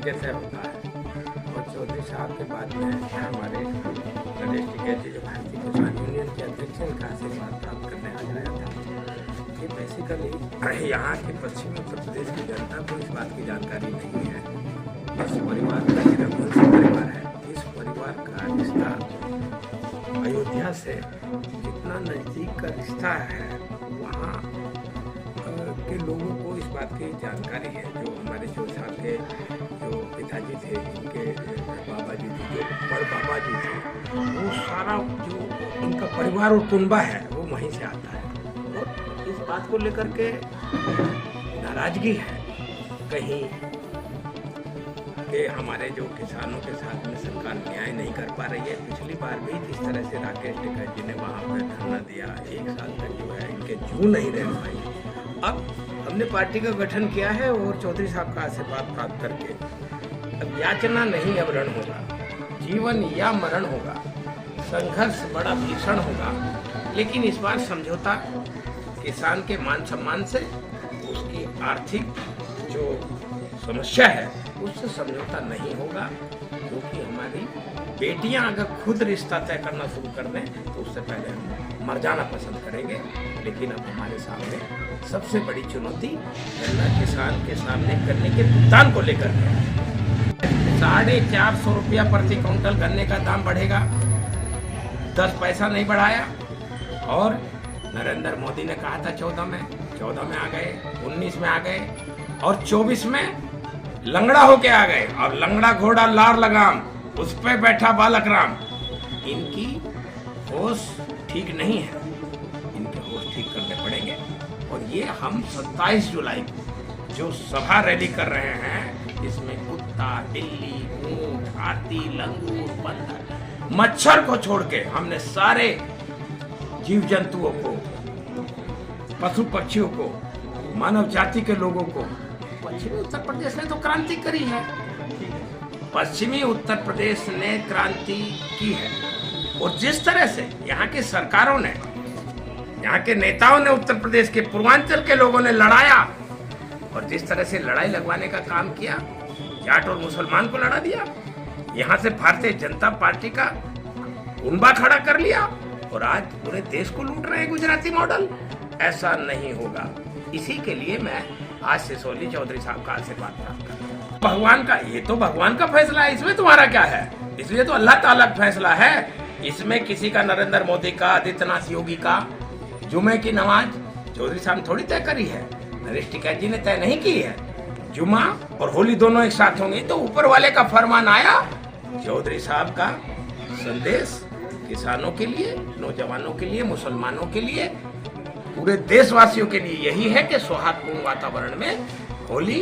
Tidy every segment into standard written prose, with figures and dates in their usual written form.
तरीके से होता है। और चौधरी साहब के बाद में हमारे नरेश टिकैत जो भारतीय किसान यूनियन के अध्यक्ष हैं, इनका आशीर्वाद प्राप्त करने आ गया था। कि बेसिकली यहाँ के पश्चिमी उत्तर प्रदेश की जनता को इस बात की जानकारी नहीं है। इस परिवार का रघुवंशी परिवार है, इस परिवार का रिश्ता अयोध्या से जितना नज़दीक का रिश्ता है, वहाँ के लोगों को इस बात की जानकारी है। जो हमारे चौधरी साहब के जो पिताजी थे, इनके बाबा जी थे, जो बड़ बाबा जी थे, वो सारा जो इनका परिवार और कुनबा है वो वहीं से आता है। और इस बात को लेकर के नाराजगी है कहीं कि हमारे जो किसानों के साथ में सरकार न्याय नहीं कर पा रही है। पिछली बार भी जिस तरह से राकेश टिकैत जी ने वहाँ पर धरना दिया, 1 साल तक जो है इनके जू नहीं रह पाई। अब हमने पार्टी का गठन किया है और चौधरी साहब का आशीर्वाद प्राप्त करके अब याचना नहीं, अब रण होगा, जीवन या मरण होगा, संघर्ष बड़ा भीषण होगा। लेकिन इस बार समझौता किसान के मान सम्मान से, उसकी आर्थिक जो समस्या है उससे समझौता नहीं होगा। क्योंकि हमारी बेटियां अगर खुद रिश्ता तय करना शुरू कर दें तो उससे पहले हम मर जाना पसंद करेंगे। लेकिन अब हमारे सामने सबसे बड़ी चुनौती गन्ना किसान के सामने करने के भुगतान को लेकर है। 450 रुपया प्रति क्विंटल गन्ने का दाम बढ़ेगा, 10 पैसा नहीं बढ़ाया। और नरेंद्र मोदी ने कहा था 14 में आ गए, 19 में आ गए और 24 में लंगड़ा होके आ गए। अब लंगड़ा घोड़ा लार लगाम, उस पे बैठा बालक राम। इनकी होश ठीक नहीं है, इनके होश ठीक करने पड़ेंगे। और ये हम 27 जुलाई को जो सभा रैली कर रहे हैं, इसमें कुत्ता, बिल्ली, ऊंट, हाथी, लंगूर, बंदर, मच्छर को छोड़ के हमने सारे जीव जंतुओं को, पशु पक्षियों को, मानव जाति के लोगों को, पश्चिमी उत्तर प्रदेश ने तो क्रांति करी है, पश्चिमी उत्तर प्रदेश ने क्रांति की है। और जिस तरह से यहाँ की सरकारों ने, यहाँ के नेताओं ने उत्तर प्रदेश के पूर्वांचल के लोगों ने लड़ाया और जिस तरह से लड़ाई लगवाने का काम किया, जाट और मुसलमान को लड़ा दिया, यहाँ से भारतीय जनता पार्टी का कुनबा खड़ा कर लिया और आज पूरे देश को लूट रहे हैं गुजराती मॉडल। ऐसा नहीं होगा। इसी के लिए मैं आज सिसोली चौधरी साहब का आशीर्वाद प्राप्त करता हूं। भगवान का, ये तो भगवान का फैसला है, इसमें तुम्हारा क्या है? इसलिए तो अल्लाह ताला का फैसला है। इसमें किसी का, नरेंद्र मोदी का, आदित्यनाथ योगी का जुमे की नमाज चौधरी साहब थोड़ी तय करी है, नरेश टिकैत जी ने तय नहीं की है। जुमा और होली दोनों एक साथ होंगे तो ऊपर वाले का फरमान आया। चौधरी साहब का संदेश किसानों के लिए, नौजवानों के लिए, मुसलमानों के लिए, पूरे देशवासियों के लिए यही है कि सौहार्दपूर्ण वातावरण में होली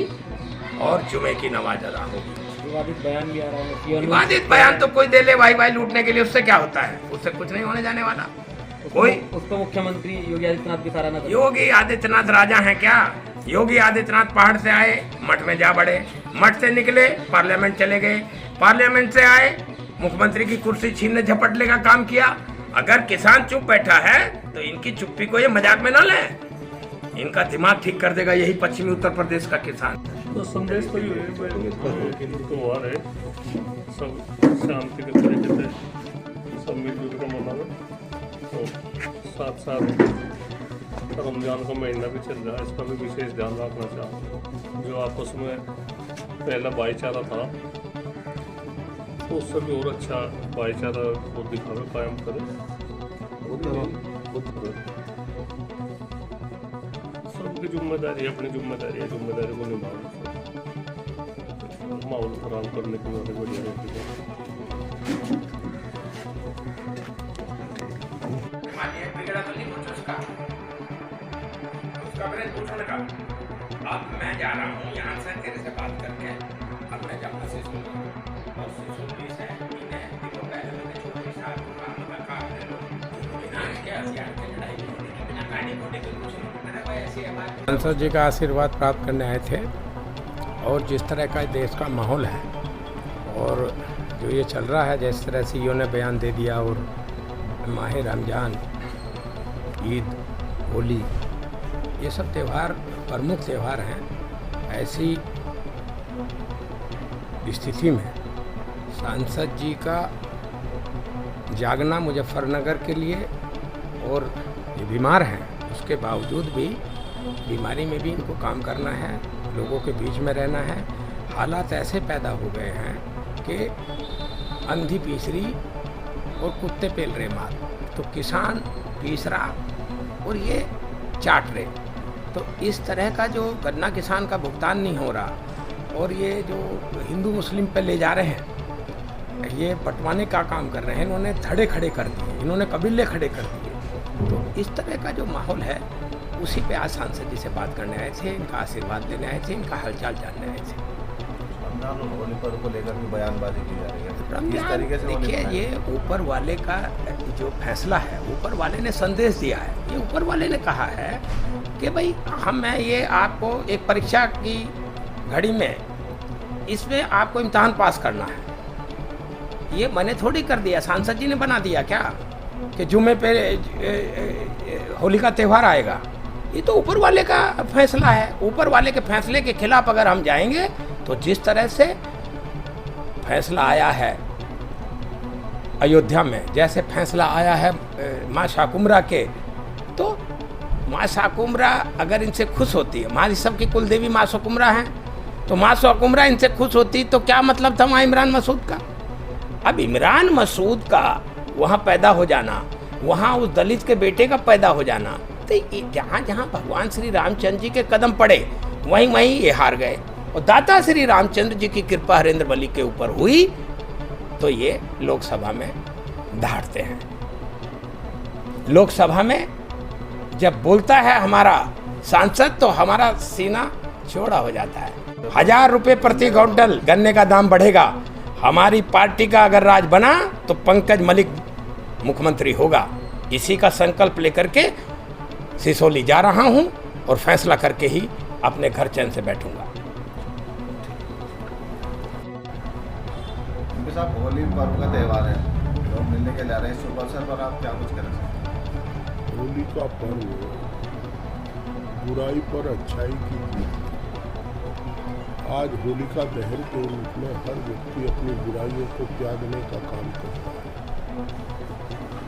और जुमे की नमाज अदा होगी। विवादित बयान भी आ रहा है। विवादित बयान तो कोई दे ले भाई लूटने के लिए, उससे क्या होता है? उससे कुछ नहीं होने जाने वाला। कोई उसको मुख्यमंत्री योगी आदित्यनाथ भी सराहना करते हैं। योगी आदित्यनाथ राजा हैं क्या? योगी आदित्यनाथ पहाड़ से आए, मठ में जा बढ़े, मठ से निकले पार्लियामेंट चले गए, पार्लियामेंट से आए मुख्यमंत्री की कुर्सी छीनने झपटने का काम किया। अगर किसान चुप बैठा है तो इनकी चुप्पी को ये मजाक में न लें, इनका दिमाग ठीक कर देगा यही पश्चिमी उत्तर प्रदेश का किसान। तो संदेश तो ये त्योहार है, सब शांति के तरीके से सब मिलजुल कर मनावे। तो साथ साथ रमजान का महीना भी चल रहा है, इसका भी विशेष ध्यान रखना चाहूँ। जो आपस में पहला भाईचारा था तो उससे भी और अच्छा भाईचारा और दिखावे, कायम करे। सबकी जिम्मेदारी है, अपनी जिम्मेदारी है, जिम्मेदारी को निभाना। माहौल खराब करने की बात बढ़िया रहती है। अब मैं जा रहा हूँ यहाँ से तेरे से बात करके, अब मैं जाऊँगा सिसोली और सिसोली से सांसद जी का आशीर्वाद प्राप्त करने आए थे। और जिस तरह का देश का माहौल है और जो ये चल रहा है, जिस तरह से ने बयान दे दिया, और माह रमजान, ईद, होली, ये सब त्यौहार प्रमुख त्यौहार हैं। ऐसी स्थिति में सांसद जी का जागना मुजफ्फरनगर के लिए, और ये बीमार हैं उसके बावजूद भी बीमारी में भी इनको काम करना है, लोगों के बीच में रहना है। हालात ऐसे पैदा हो गए हैं कि अंधी पीसरी और कुत्ते पेल रहे माल, तो किसान पीस रहा और ये चाट रहे। तो इस तरह का जो गन्ना किसान का भुगतान नहीं हो रहा, और ये जो हिंदू मुस्लिम पे ले जा रहे हैं, ये बंटवाने का काम कर रहे हैं, इन्होंने धड़े खड़े कर दिए, इन्होंने कबीले खड़े कर दिए। तो इस तरह का जो माहौल है उसी पे आज सांसद जी से बात करने आए थे, इनका आशीर्वाद लेने आए थे, इनका हालचाल जानने आए थे। रमजान और होली पर्व को लेकर भी बयानबाजी की जा रही है। किस रमजान तरीके से देखिए, ये ऊपर वाले का जो फैसला है, ऊपर वाले ने संदेश दिया है। ये ऊपर वाले ने कहा है कि भाई मैं ये आपको एक परीक्षा की घड़ी में इसमें आपको इम्तहान पास करना है, ये मैंने थोड़ी कर दिया, सांसद जी ने बना दिया क्या कि जुमे पे होली का त्यौहार आएगा। ये तो ऊपर वाले का फैसला है। ऊपर वाले के फैसले के खिलाफ अगर हम जाएंगे तो जिस तरह से फैसला आया है अयोध्या में, जैसे फैसला आया है माँ शाकुम्भरा के, तो माँ शाकुम्भरा अगर इनसे खुश होती है, हमारी सबकी कुलदेवी माँ शाकुम्भरा हैं, तो माँ शाकुम्भरा इनसे खुश होती तो क्या मतलब था वहाँ इमरान मसूद का। अब इमरान मसूद का वहाँ पैदा हो जाना, वहाँ उस दलित के बेटे का पैदा हो जाना, तो जहाँ जहाँ भगवान श्री रामचंद्र जी के कदम पड़े वहीं वहीं ये हार गए। और दाता श्री रामचंद्र जी की कृपा हरेंद्र मलिक के ऊपर हुई तो ये लोकसभा में दहाड़ते हैं। लोकसभा में जब बोलता है हमारा सांसद तो हमारा सीना चौड़ा हो जाता है। 1000 रुपये प्रति क्विंटल गन्ने का दाम बढ़ेगा। हमारी पार्टी का अगर राज बना तो पंकज मलिक मुख्यमंत्री होगा। इसी का संकल्प लेकर के सिसोली जा रहा हूं और फैसला करके ही अपने घर चैन से बैठूंगा। साहब, होली पर्व का त्यौहार है, लोग मिलने के जा रहे हैं, शुभ अवसर पर आप क्या कुछ करें? होली का पर्व बुराई पर अच्छाई की जीत। आज होलिका दहन के रूप में हर व्यक्ति अपनी बुराइयों को त्यागने का काम करता है।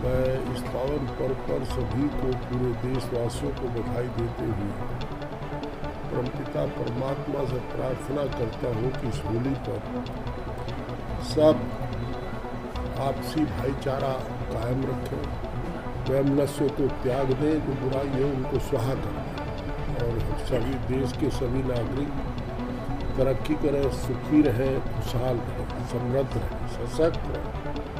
मैं इस पावन पर्व पर सभी को, पूरे देशवासियों को बधाई देते हुए परमपिता परमात्मा से प्रार्थना करता हूँ कि इस होली पर सब आपसी भाईचारा कायम रखें, वैमनस्य को त्याग दें, जो बुराई है उनको स्वाहा करें, और सभी देश के सभी नागरिक तरक्की करें, सुखी रहें, खुशहाल रहें, समृद्ध रहें, सशक्त रहें।